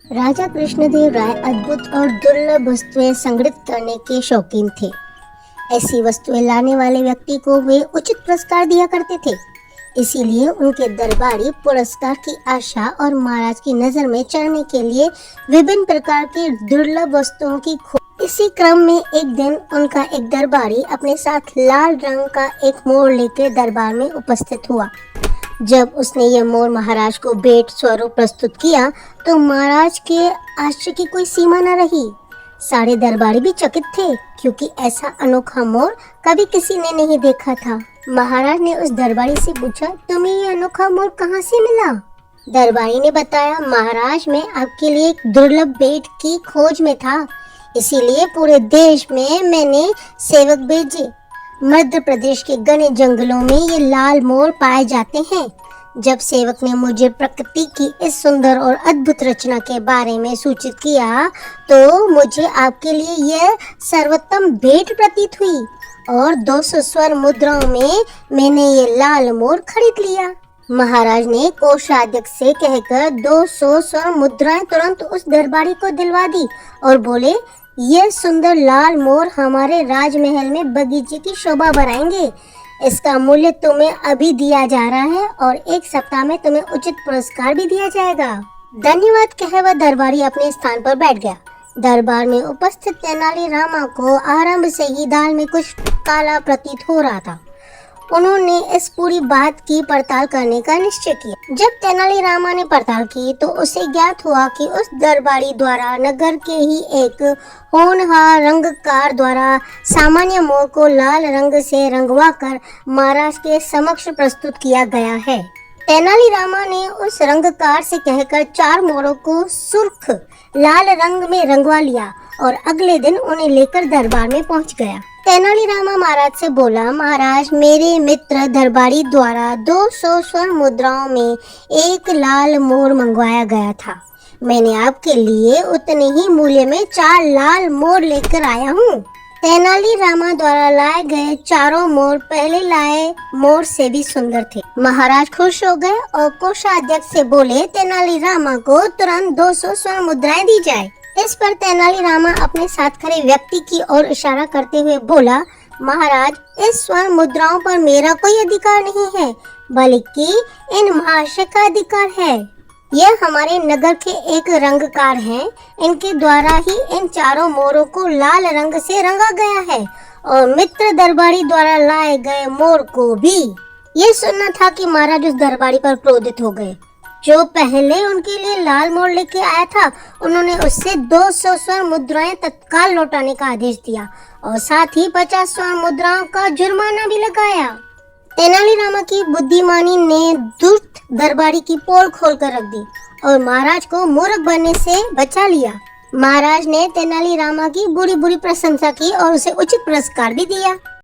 राजा कृष्णदेव राय अद्भुत और दुर्लभ वस्तुएं संग्रहित करने के शौकीन थे। ऐसी वस्तुएं लाने वाले व्यक्ति को वे उचित पुरस्कार दिया करते थे। इसीलिए उनके दरबारी पुरस्कार की आशा और महाराज की नजर में चढ़ने के लिए विभिन्न प्रकार की दुर्लभ वस्तुओं की खोज। इसी क्रम में एक दिन उनका एक दरबारी अपने साथ लाल रंग का एक मोर लेकर दरबार में उपस्थित हुआ। जब उसने यह मोर महाराज को भेंट स्वरूप प्रस्तुत किया तो महाराज के आश्चर्य की कोई सीमा न रही। सारे दरबारी भी चकित थे, क्योंकि ऐसा अनोखा मोर कभी किसी ने नहीं देखा था। महाराज ने उस दरबारी से पूछा, तुम्हें ये अनोखा मोर कहाँ से मिला? दरबारी ने बताया, महाराज मैं आपके लिए एक दुर्लभ भेंट की खोज में था, इसीलिए पूरे देश में मैंने सेवक भेजे। मध्य प्रदेश के घने जंगलों में ये लाल मोर पाए जाते हैं। जब सेवक ने मुझे प्रकृति की इस सुंदर और अद्भुत रचना के बारे में सूचित किया तो मुझे आपके लिए यह सर्वोत्तम भेंट प्रतीत हुई और 200 स्वर्ण मुद्राओं में मैंने ये लाल मोर खरीद लिया। महाराज ने कोषाध्यक्ष से कहकर 200 स्वर्ण मुद्राएं तुरंत उस दरबारी को दिलवा दी और बोले, यह सुंदर लाल मोर हमारे राजमहल में बगीचे की शोभा बढ़ाएंगे। इसका मूल्य तुम्हें अभी दिया जा रहा है और 1 सप्ताह में तुम्हें उचित पुरस्कार भी दिया जाएगा। धन्यवाद कहे वह दरबारी अपने स्थान पर बैठ गया। दरबार में उपस्थित तेनालीरामा को आरंभ से ही दाल में कुछ काला प्रतीत हो रहा था। उन्होंने इस पूरी बात की पड़ताल करने का निश्चय किया। जब तेनालीरामा ने पड़ताल की तो उसे ज्ञात हुआ कि उस दरबारी द्वारा नगर के ही एक होनहार रंगकार द्वारा सामान्य मोर को लाल रंग से रंगवाकर महाराज के समक्ष प्रस्तुत किया गया है। तेनालीरामा ने उस रंगकार से कहकर 4 मोरों को सुर्ख लाल रंग में रंगवा लिया और अगले दिन उन्हें लेकर दरबार में पहुंच गया। तेनालीरामा महाराज से बोला, महाराज मेरे मित्र दरबारी द्वारा 200 स्वर्ण मुद्राओं में एक लाल मोर मंगवाया गया था। मैंने आपके लिए उतने ही मूल्य में 4 लाल मोर लेकर आया हूँ। तेनालीरामा द्वारा लाए गए चारों मोर पहले लाए मोर से भी सुंदर थे। महाराज खुश हो गए और कोषाध्यक्ष से बोले, तेनालीरामा को तुरंत 200 स्वर्ण मुद्राएं दी जाए। इस पर तेनालीरामा अपने साथ खड़े व्यक्ति की ओर इशारा करते हुए बोला, महाराज इस स्वर्ण मुद्राओं पर मेरा कोई अधिकार नहीं है, बल्कि इन महाशय का अधिकार है। यह हमारे नगर के एक रंगकार हैं, इनके द्वारा ही इन चारों मोरों को लाल रंग से रंगा गया है और मित्र दरबारी द्वारा लाए गए मोर को भी। ये सुनना था कि महाराज उस दरबारी पर क्रोधित हो गए। जो पहले उनके लिए लाल मोर लेके आया था, उन्होंने उससे 200 स्वर्ण मुद्राएं तत्काल लौटाने का आदेश दिया और साथ ही 50 स्वर्ण मुद्राओं का जुर्माना भी लगाया। तेनालीरामा की बुद्धिमानी ने दुष्ट दरबारी की पोल खोलकर रख दी और महाराज को मूर्ख बनने से बचा लिया। महाराज ने तेनालीरामा की बुरी बुरी प्रशंसा की और उसे उचित पुरस्कार भी दिया।